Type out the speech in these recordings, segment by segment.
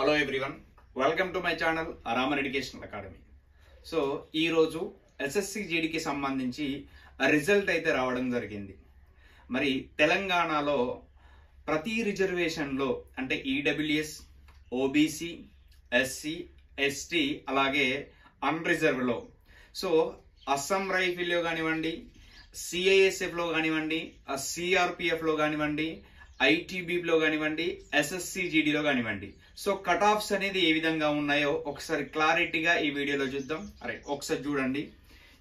Hello everyone, welcome to my channel Raman educational academy. So ఈరోజు SSC జీడీకి సంబంధించి result అయితే రావడం జరిగింది. మరి తెలంగాణలో ప్రతి రిజర్వేషన్లో అంటే ఈడబ్ల్యూఎస్, ఓబీసీ, ఎస్సీ, ఎస్టీ అలాగే అన్రిజర్వ్లో సో అస్సాం రైఫిల్లో కానివ్వండి, సిఐఎస్ఎఫ్లో కానివ్వండి, సిఆర్పిఎఫ్లో కానివ్వండి, ఐటీబీలో కానివ్వండి, ఎస్ఎస్సి జీడీలో కానివ్వండి, సో కట్ ఆఫ్స్ అనేది ఏ విధంగా ఉన్నాయో ఒకసారి క్లారిటీగా ఈ వీడియోలో చూద్దాం. ఒకసారి చూడండి.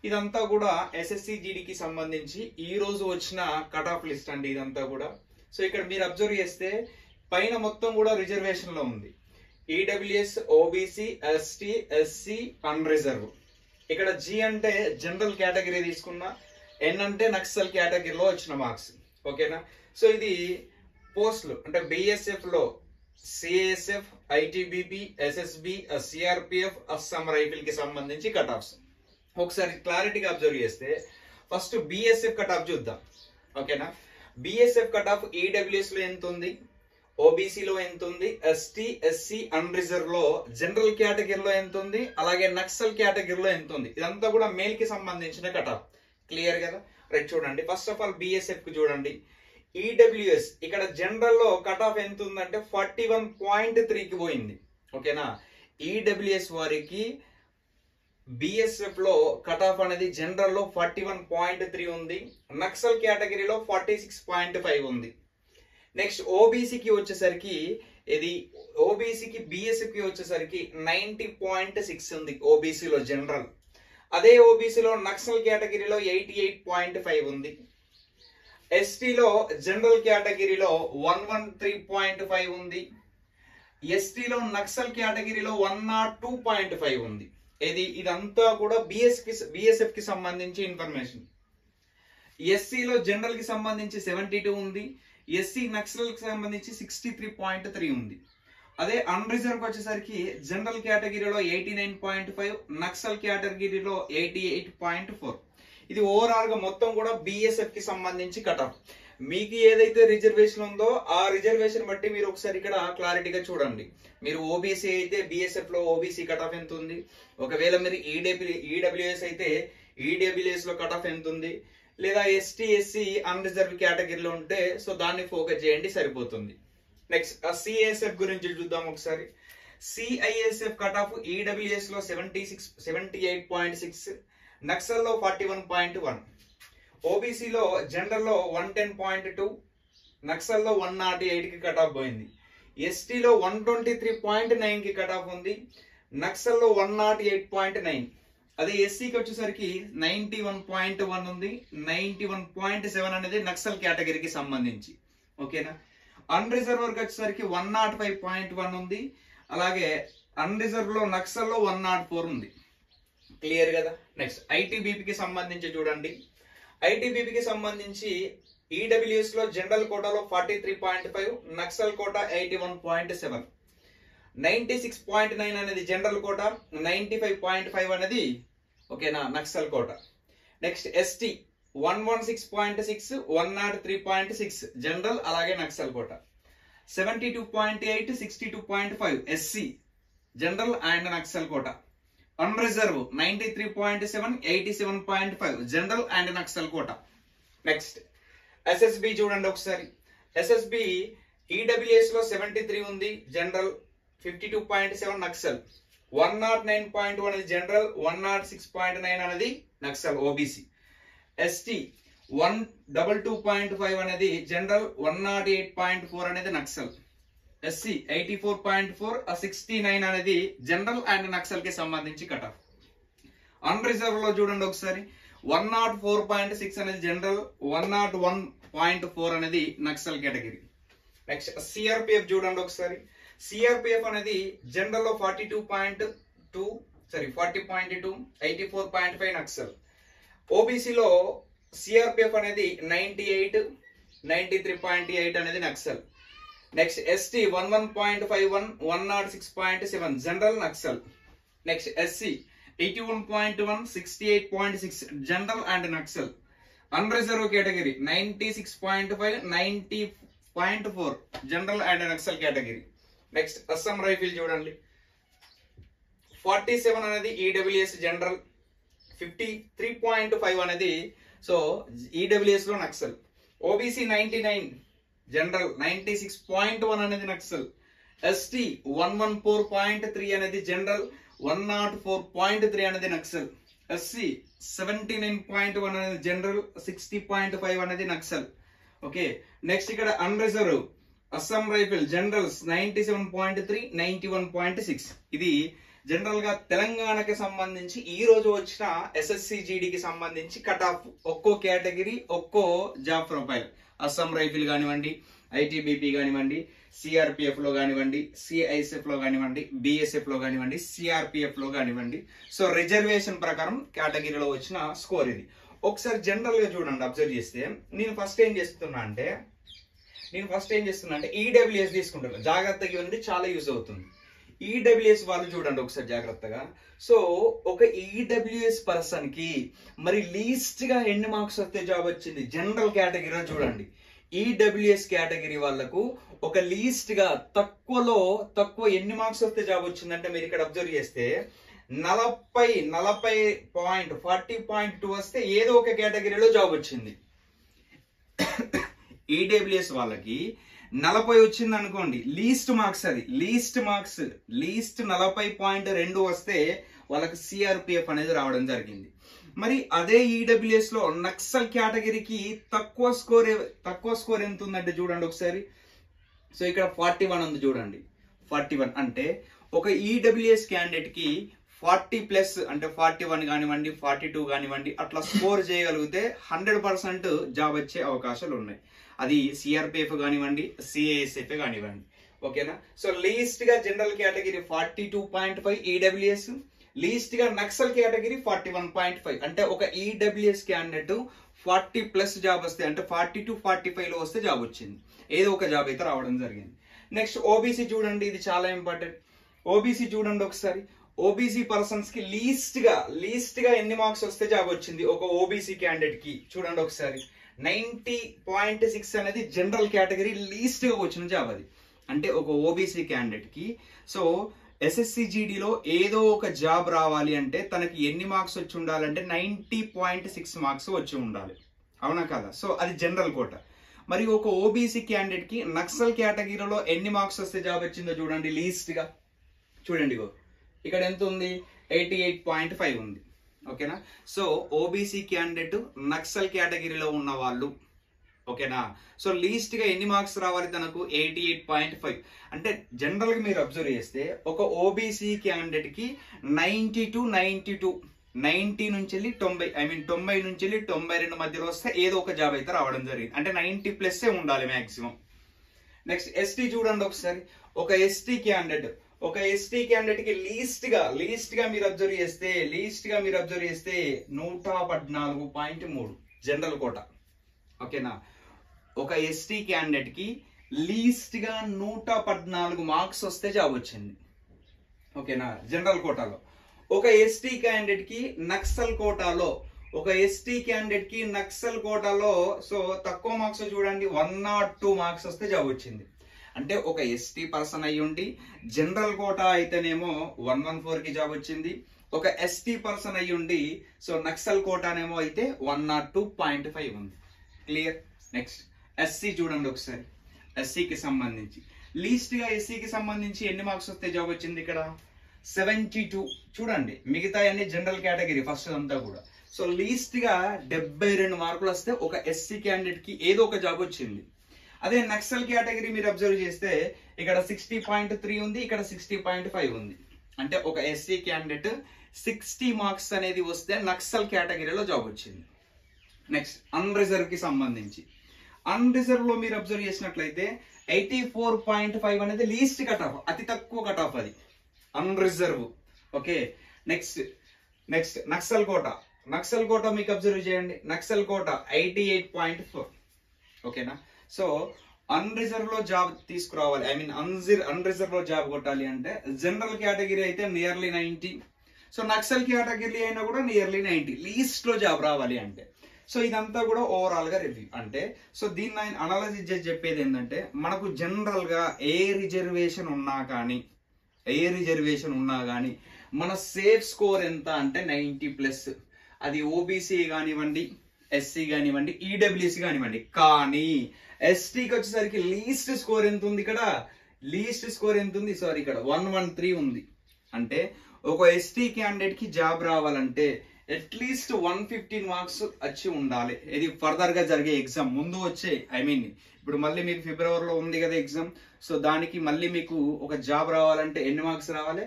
ఇదంతా కూడా ఎస్ఎస్సి జీడీకి సంబంధించి ఈ రోజు వచ్చిన కట్ ఆఫ్ లిస్ట్ అండి ఇదంతా కూడా. సో ఇక్కడ మీరు అబ్జర్వ్ చేస్తే పైన మొత్తం కూడా రిజర్వేషన్ లో ఉంది. EWS, OBC, ST, SC, unreserved. ఇక్కడ జి అంటే జనరల్ కేటగిరీ తీసుకున్న, ఎన్ అంటే నక్సల్ కేటగిరీలో వచ్చిన మార్క్స్. ఓకేనా? సో ఇది పోస్టులు అంటే బిఎస్ఎఫ్ లో CSF, ITBP, SSB, CRPF, Assam rifle కి సంబంధించి కట్ ఆఫ్స్ ఒకసారి క్లారిటీగా అబ్జర్వ్ చేస్తే ఫస్ట్ బిఎస్ఎఫ్ కట్ ఆఫ్ చూద్దాం. ఓకేనా? బిఎస్ఎఫ్ కట్ ఆఫ్ ఈడబ్ల్యూఎస్ లో ఎంత ఉంది, ఓబీసీలో ఎంత ఉంది, ఎస్టీ, ఎస్సీ, అన్రిజర్వ్ లో జనరల్ కేటగిరీలో ఎంత ఉంది, అలాగే నక్సల్ కేటగిరీలో ఎంత ఉంది. ఇదంతా కూడా మేల్ కి సంబంధించిన కట్ ఆఫ్. క్లియర్ కదా? రైట్, చూడండి. ఫస్ట్ ఆఫ్ ఆల్ బిఎస్ఎఫ్ కి చూడండి. ఈడబ్ల్యూఎస్ ఇక్కడ జనరల్ లో కట్ ఆఫ్ ఎంత ఉందంటే 41.3 కి పోయింది. ఓకేనా? ఈడబ్ల్యూఎస్ వారికి బిఎస్ఎఫ్ లో కట్ ఆఫ్ అనేది జనరల్ లో 41.3 ఉంది, నక్సల్ కేటగిరీలో 46.5 ఉంది. నెక్స్ట్ ఓబీసీకి వచ్చేసరికి ఇది ఓబీసీకి బిఎస్ఎఫ్ కి వచ్చేసరికి 90.6 ఉంది ఓబీసీలో జనరల్. అదే ఓబీసీలో నక్సల్ కేటగిరీలో 88.5 ఉంది. ఎస్టీలో జనరల్ కేటగిరీలో 113.5 ఉంది. ఎస్టీలో నక్సల్ కేటగిరీలో 102.5 ఉంది. ఇదంతా కూడా బిఎస్ఎఫ్ కి సంబంధించి ఇన్ఫర్మేషన్. ఎస్సీలో జనరల్ కి సంబంధించి 72 ఉంది. ఎస్సీ నక్సల్ కి సంబంధించి 63.3 ఉంది. అదే అన్రిజర్వ్ వచ్చేసరికి జనరల్ కేటగిరీలో 89.5, నక్సల్ కేటగిరీలో 88.4. ఇది ఓవరాల్ గా మొత్తం కూడా బిఎస్ఎఫ్ కి సంబంధించి కట్ ఆఫ్. మీకు ఏదైతే రిజర్వేషన్ ఉందో ఆ రిజర్వేషన్ బట్టి మీరు ఒకసారి ఇక్కడ క్లారిటీగా చూడండి. మీరు ఓబీసీ అయితే బిఎస్ఎఫ్ లో ఓబీసీ కట్ ఆఫ్ ఎంత ఉంది, ఒకవేళ మీరు ఈడబ్ల్యూఎస్ అయితే ఈడబ్ల్యూఎస్ లో కట్ ఆఫ్ ఎంత ఉంది, లేదా ఎస్టీ, ఎస్సీ, అన్రిజర్వ్ కేటగిరీలో ఉంటే సో దాన్ని ఫోకస్ చేయండి, సరిపోతుంది. నెక్స్ట్ సిఐఎస్ఎఫ్ గురించి చూద్దాం ఒకసారి. సిఐఎస్ఎఫ్ కట్ ఆఫ్ ఈడబ్ల్యూఎస్ లో 78.6, నక్సల్ లో 41.1, ఓబీసీలో జనరల్ లో 110.2, నక్సల్ లో 108 కి కట్ ఆఫ్ పోయింది. ఎస్టీలో 123.9 కి కట్ ఆఫ్ ఉంది, నక్సల్ లో 108.9. అదే ఎస్సీకి వచ్చేసరికి 91.1 ఉంది, 91.7 అనేది నక్సల్ కేటగిరీకి సంబంధించి. ఓకేనా? అన్రిజర్వ్ వర్క్ వచ్చేసరికి 105.1 ఉంది, అలాగే అన్రిజర్వ్ లో నక్సల్ లో 104 ఉంది. క్లియర్ కదా? నెక్స్ట్ ఐటీబీపీకి సంబంధించి చూడండి. ఐటీబీపీకి సంబంధించి ఈడబ్ల్యూఎస్ లో జనరల్ కోటాలో 43.5, నక్సల్ కోటా 81.7, 96.9 అనేది జనరల్ కోటా, 95.5 అనేది ఓకేనా Naxal quota. Next ST 116.6, 103.6 general అలాగే Naxal quota, 72.8, 62.5 SC general and Naxal quota. Unreserved 93.7, 87.5 general and Naxal quota. Next SSB చూడండి ఒకసారి. ఎస్ఎస్బి ఈడబ్ల్యూఎస్ లో 73 ఉంది, జనరల్ 52.7 నక్సల్, 109.1 అనేది జనరల్, 106.9 అనేది నక్సల్ ఓబీసీ. ఎస్టీ 122.5 అనేది జనరల్, 108.4 అనేది నక్సల్. ఎస్సీ 84.4, 69 అనేది జనరల్ అండ్ నక్సల్ కి సంబంధించి కట్ ఆఫ్. అన్రిజర్వ్ లో చూడండి ఒకసారి. 104.6 అనేది జనరల్, 101.4 అనేది నక్సల్ కేటగిరీ. నెక్స్ట్ సిఆర్పిఎఫ్ చూడండి ఒకసారి. సిఆర్పిఎఫ్ అనేది జనరల్ లో 40.2, 84.5 నక్సల్. ఓబీసీలో సిఆర్పిఎఫ్ అనేది 98, 93.8 అనేది Naxal. Next ST 11.51, 106.7 general Naxal. Next SC 81.1, 68.6 general and Naxal. Unreserved category 96.5, 90.4 general and Naxal category. Next Assam rifle చూడండి 47 అనేది ఈడబ్ల్యూఎస్ జనరల్, 53.5 అనేది సో ఈడబ్ల్యూఎస్ లో నక్సల్. ఓబీసీ 99 జనరల్, 96.1 అనేది నక్సల్. ఎస్టీ 114.3 అనేది జనరల్, 104.3 అనేది నక్సల్. ఎస్సీ 79.1 అనేది జనరల్, 60.5 అనేది నక్సల్. ఓకే, నెక్స్ట్ ఇక్కడ అన్రిజర్వ్ అస్సాం రైఫిల్ జనరల్స్ 97.3, 91.6. ఇది జనరల్ గా తెలంగాణకి సంబంధించి ఈ రోజు వచ్చిన ఎస్ఎస్సి జీడీకి సంబంధించి కట్ ఆఫ్ ఒక్కో కేటగిరీ ఒక్కో జాబ్ ప్రొఫైల్. అస్సాం రైఫిల్ కానివ్వండి, ఐటీబీపీ కానివ్వండి, సిఆర్పిఎఫ్ లో కానివ్వండి, సిఐఎస్ఎఫ్ లో కానివ్వండి, బిఎస్ఎఫ్ లో కానివ్వండి, సిఆర్పిఎఫ్ లో కానివ్వండి. సో రిజర్వేషన్ ప్రకారం కేటగిరీలో వచ్చిన స్కోర్ ఇది. ఒకసారి జనరల్ గా చూడండి, అబ్జర్వ్ చేస్తే నేను ఫస్ట్ ఏం చేస్తున్నా అంటే ఈడబ్ల్యూఎస్ తీసుకుంటాను. జాగ్రత్తగా ఇవ్వండి, చాలా యూజ్ అవుతుంది. ఈడబ్ల్యూఎస్ వాళ్ళు చూడండి ఒకసారి జాగ్రత్తగా. సో ఒక ఈడబ్ల్యూఎస్ పర్సన్ కి మరి లీస్ట్ గా ఎన్ని మార్క్స్ వస్తే జాబ్ వచ్చింది జనరల్ కేటగిరీలో చూడండి. ఈడబ్ల్యూఎస్ కేటగిరీ వాళ్ళకు ఒక లీస్ట్ గా తక్కువ ఎన్ని మార్క్స్ వస్తే జాబ్ వచ్చిందంటే మీరు ఇక్కడ అబ్జర్వ్ చేస్తే 40.2 వస్తే ఏదో ఒక కేటగిరీలో జాబ్ వచ్చింది. ఈడబ్ల్యూఎస్ వాళ్ళకి 40 వచ్చింది అనుకోండి, లీస్ట్ మార్క్స్ అది లీస్ట్ 40.2 వస్తే వాళ్ళకి సిఆర్పిఎఫ్ అనేది రావడం జరిగింది. మరి అదే ఈడబ్ల్యూఎస్ లో నక్సల్ కేటగిరీకి తక్కువ స్కోర్ ఎంత ఉందంటే చూడండి ఒకసారి. సో ఇక్కడ 41 ఉంది చూడండి. 41 అంటే ఒక ఈడబ్ల్యూఎస్ క్యాండిడేట్ కి 40+ అంటే 41 కానివ్వండి, 42 కానివ్వండి అట్లా స్కోర్ చేయగలిగితే 100% జాబ్ వచ్చే అవకాశాలు ఉన్నాయి. అది సిఆర్పిఎఫ్ కానివ్వండి, సిఐఎస్ఎఫ్ కానివ్వండి. ఓకేనా? సో లీస్ట్ గా జనరల్ కేటగిరీ 42.5 ఈడబ్ల్యూఎస్, లీస్ట్ గా నక్సల్ కేటగిరీ 41.5. అంటే ఒక ఈడబ్ల్యూఎస్ క్యాండిడేట్ 40+ జాబ్ వస్తే అంటే 40 to 45 లో వస్తే జాబ్ వచ్చింది. ఏదో ఒక జాబ్ అయితే రావడం జరిగింది. నెక్స్ట్ ఓబీసీ చూడండి, ఇది చాలా ఇంపార్టెంట్. ఓబీసీ చూడండి ఒకసారి. ఓబీసీ పర్సన్స్ కి లీస్ట్ గా ఎన్ని మార్క్స్ వస్తే జాబ్ వచ్చింది ఒక ఓబీసీ క్యాండిడేట్ కి చూడండి ఒకసారి. 90.6 అనేది జనరల్ కేటగిరీ లీస్ట్ గా వచ్చిన జాబ్ అది. అంటే ఒక ఓబీసీ క్యాండిడేట్ కి సో ఎస్ఎస్సి జీడీలో ఏదో ఒక జాబ్ రావాలి అంటే తనకి ఎన్ని మార్క్స్ వచ్చి ఉండాలంటే 90.6 మార్క్స్ వచ్చి ఉండాలి. అవునా కదా? సో అది జనరల్ కోట. మరి ఒక ఓబీసీ క్యాండిడేట్ కి నక్సల్ కేటగిరీలో ఎన్ని మార్క్స్ వస్తే జాబ్ వచ్చిందో చూడండి లీస్ట్ గా. చూడండి ఇక్కడ ఎంత ఉంది, 88.5 ఉంది. ఓకేనా? సో ఓబీసీ క్యాండిడేట్ నక్సల్ కేటగిరీలో ఉన్న వాళ్ళు, ఓకేనా? సో లీస్ట్ గా ఎన్ని మార్క్స్ రావాలి తనకు, 88.5. అంటే జనరల్ గా మీరు అబ్జర్వ్ చేస్తే ఒక ఓబీసీ క్యాండిడేట్ కి 90 నుంచి వెళ్ళి 90, 90 నుంచి వెళ్ళి 92 మధ్యలో వస్తే ఏదో ఒక జాబ్ అయితే రావడం జరిగింది. అంటే 90+ ఉండాలి మాక్సిమం. నెక్స్ట్ ఎస్టీ చూడండి ఒకసారి. ఒక ఎస్టీ క్యాండిడేట్ కి లీస్ట్ గా మీరు అబ్జర్వ్ చేస్తే 114.3 జనరల్ కోట. ఓకేనా? ఒక ఎస్టీ క్యాండిడేట్ కి లీస్ట్ గా 114 మార్క్స్ వస్తే జాబ్ వచ్చింది. ఓకేనా? జనరల్ కోటాలో. ఒక ఎస్టీ క్యాండిడేట్ కి నక్సల్ కోటాలో సో తక్కువ మార్క్స్ చూడండి 102 మార్క్స్ వస్తే జాబ్ వచ్చింది. అంటే ఒక ఎస్టీ పర్సన్ అయ్యి ఉండి జనరల్ కోటా అయితేనేమో 114 కి జాబ్ వచ్చింది. ఒక ఎస్టీ పర్సన్ అయ్యి ఉండి సో నక్సల్ కోటానేమో అయితే 102.5 ఉంది. క్లియర్? నెక్స్ట్ ఎస్సీ చూడండి ఒకసారి. ఎస్సీకి సంబంధించి లీస్ట్ గా ఎస్సీకి సంబంధించి ఎన్ని మార్క్స్ వస్తే జాబ్ వచ్చింది ఇక్కడ 72. చూడండి మిగతా అన్ని జనరల్ కేటగిరీ ఫస్ట్ అంతా కూడా. సో లీస్ట్ గా 72 మార్కులు వస్తే ఒక ఎస్సీ క్యాండిడేట్ కి ఏదో ఒక జాబ్ వచ్చింది. అదే నక్సల్ కేటగిరీ మీరు అబ్జర్వ్ చేస్తే ఇక్కడ 60.3 ఉంది, ఇక్కడ 60.5 ఉంది. అంటే ఒక ఎస్సీ క్యాండిడేట్ 60 మార్క్స్ అనేది వస్తే నక్సల్ కేటగిరీలో జాబ్ వచ్చింది. నెక్స్ట్ అన్రిజర్వ్ కి సంబంధించి అన్రిజర్వ్ లో మీరు అబ్జర్వ్ చేసినట్లయితే 84.5 అనేది లీస్ట్ కట్ ఆఫ్, అతి తక్కువ కట్ ఆఫ్ అది అన్రిజర్వ్. ఓకే, నెక్స్ట్ నక్సల్ కోట మీకు అబ్జర్వ్ చేయండి. నక్సల్ కోట 88.4. ఓకేనా? సో అన్రిజర్వ్ లో జాబ్ తీసుకురావాలి, అన్రిజర్వ్ లో జాబ్ కొట్టాలి అంటే జనరల్ కేటగిరీ అయితే నియర్లీ 90. సో నక్సల్ కేటగిరీ అయినా కూడా నియర్లీ 90 లీస్ట్ లో జాబ్ రావాలి అంటే. సో ఇదంతా కూడా ఓవరాల్ గా రివ్యూ అంటే, సో దీన్ని ఆయన అనాలసిస్ చేసి చెప్పేది ఏంటంటే, మనకు జనరల్ గా ఏ రిజర్వేషన్ ఉన్నా కానీ మన సేఫ్ స్కోర్ ఎంత అంటే 90+. అది ఓబీసీ కానివ్వండి, ఎస్సీ కానివ్వండి, ఈడబ్ల్యూసీ కానివ్వండి. కానీ ఎస్టీకి వచ్చేసరికి లీస్ట్ స్కోర్ ఎంత ఉంది? ఇక్కడ లీస్ట్ స్కోర్ ఎంత ఉంది? సారీ, ఇక్కడ 113 ఉంది. అంటే ఒక ఎస్టీ క్యాండిడేట్ కి జాబ్ రావాలంటే అట్లీస్ట్ 115 మార్క్స్ వచ్చి ఉండాలి. ఇది ఫర్దర్ గా జరిగే ఎగ్జామ్ ముందు వచ్చే, ఇప్పుడు మళ్ళీ మీకు ఫిబ్రవరిలో ఉంది కదా ఎగ్జామ్. సో దానికి మళ్ళీ మీకు ఒక జాబ్ రావాలంటే ఎన్ని మార్క్స్ రావాలి?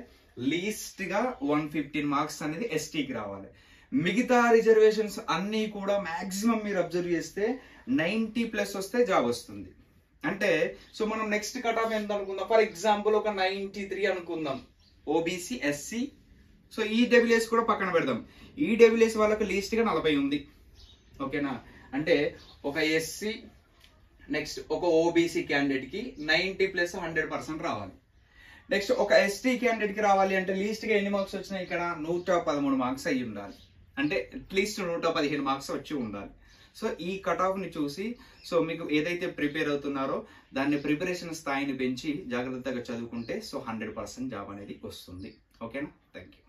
లీస్ట్ గా 115 మార్క్స్ అనేది ఎస్టీకి రావాలి. మిగతా రిజర్వేషన్స్ అన్ని కూడా మాక్సిమం మీరు అబ్జర్వ్ చేస్తే 90+ వస్తే జాబ్ వస్తుంది. అంటే సో మనం నెక్స్ట్ కట్ ఆఫ్ ఎంత అనుకుందాం? ఫర్ ఎగ్జాంపుల్ ఒక 93 అనుకుందాం, ఓబీసీ, ఎస్సీ. సో ఈడబ్ల్యూఎస్ కూడా పక్కన పెడదాం. ఈడబ్ల్యూఎస్ వాళ్ళకి లీస్ట్ గా 40 ఉంది. ఓకేనా? అంటే ఒక ఎస్సీ నెక్స్ట్ ఒక ఓబీసీ క్యాండిడేట్ కి 90+ 100% రావాలి. నెక్స్ట్ ఒక ఎస్టీ క్యాండిడేట్ కి రావాలి అంటే లీస్ట్ గా ఎన్ని మార్క్స్ వచ్చినాయి? ఇక్కడ 113 మార్క్స్ అయ్యి ఉండాలి. అంటే అట్లీస్ట్ 115 మార్క్స్ వచ్చి ఉండాలి. సో ఈ కట్ ఆఫ్ ని చూసి సో మీకు ఏదైతే ప్రిపేర్ అవుతున్నారో దాన్ని ప్రిపరేషన్ స్థాయిని పెంచి జాగ్రత్తగా చదువుకుంటే సో 100% జాబ్ అనేది వస్తుంది. ఓకేనా? Thank you.